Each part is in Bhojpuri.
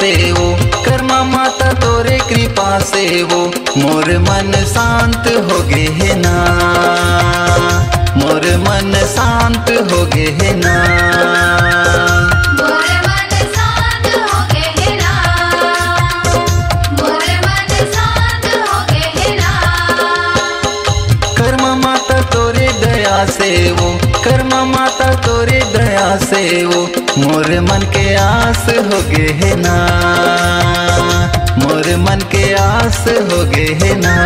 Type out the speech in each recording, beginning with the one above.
से वो, कर्मा माता तोरे कृपा से वो, मोर मन शांत हो गे है ना, मोर मन शांत हो गे है ना। से वो, कर्मा माता तोरे दया से वो, मोर मन के आस हो गे है ना, मोर मन के आस हो गे है ना।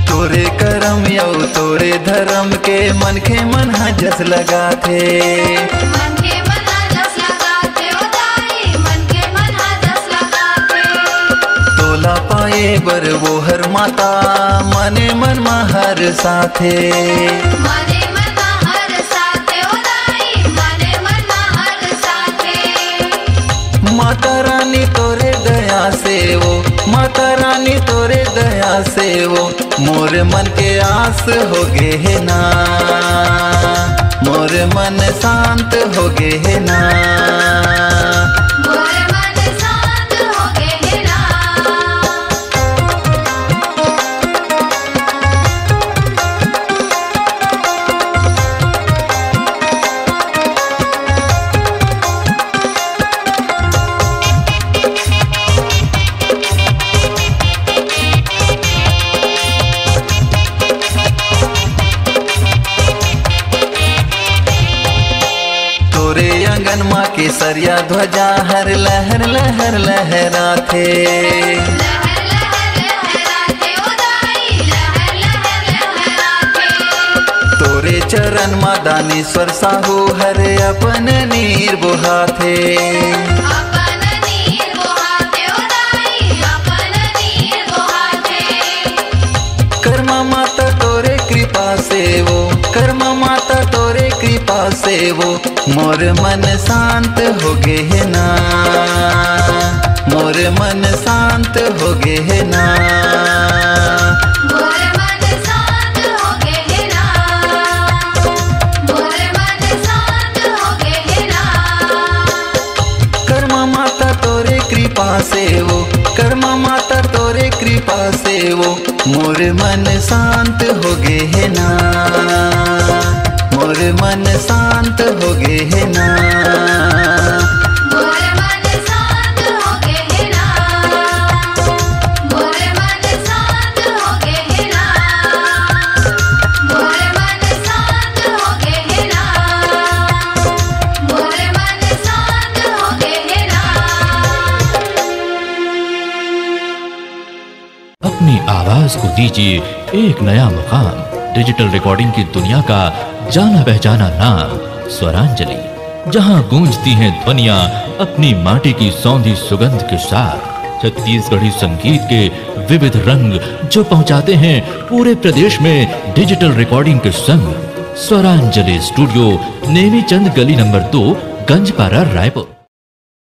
तोरे करम यौ तोरे धर्म के मन के मन जस लगा थे, मन के मन जस लगा थे, ओ ताई मन के मन जस लगा थे। तोला पाए बर वो हर माता मने मन हर साथे, मने मन हर साथे, ओ ताई मने मन हर साथे। माता रानी तोरे दया से वो, माता रानी तोरे दया से वो, मोर मन के आस हो गे है ना, मोर मन शांत हो गे है ना। मोर मन शांत हो गे है ना। तोरे आंगन माँ के सरिया ध्वजा हर लहर लहर लहरा थे, लहर लहर लहराते, ओ ताई लहर लहर लहराते। तोरे चरण माँ दानेश्वर साहू हर अपन नीर बुहा थे, अपन नीर बहाते, ओ ताई अपन नीर बहाते। कर्मा माता तोरे कृपा से वो, कर्मा माता तोरे कृपा से वो, मोर मन शांत हो गे है ना, मोर मन शांत हो गे है ना। मोर मन शांत हो गे है ना, मोर मन शांत हो गे है ना। कर्मा माता तोरे कृपा से वो, कर्मा माता तोरे कृपा से वो, मोर मन शांत हो गे है ना, मोर मन शांत हो गे है ना। मोर मन शांत हो गे है ना, मोर मन शांत हो गे है ना, मोर मन शांत हो गे है ना, मोर मन शांत हो गे है ना। अपनी आवाज को दीजिए एक नया मुकाम। डिजिटल रिकॉर्डिंग की दुनिया का जाना पहचाना नाम स्वरांजलि, जहां गूंजती हैं ध्वनियां अपनी माटी की सौंधी सुगंध के साथ। छत्तीसगढ़ी संगीत के विविध रंग जो पहुंचाते हैं पूरे प्रदेश में डिजिटल रिकॉर्डिंग के संग। स्वरांजलि स्टूडियो, नेमीचंद गली नंबर 2, गंजपारा, रायपुर।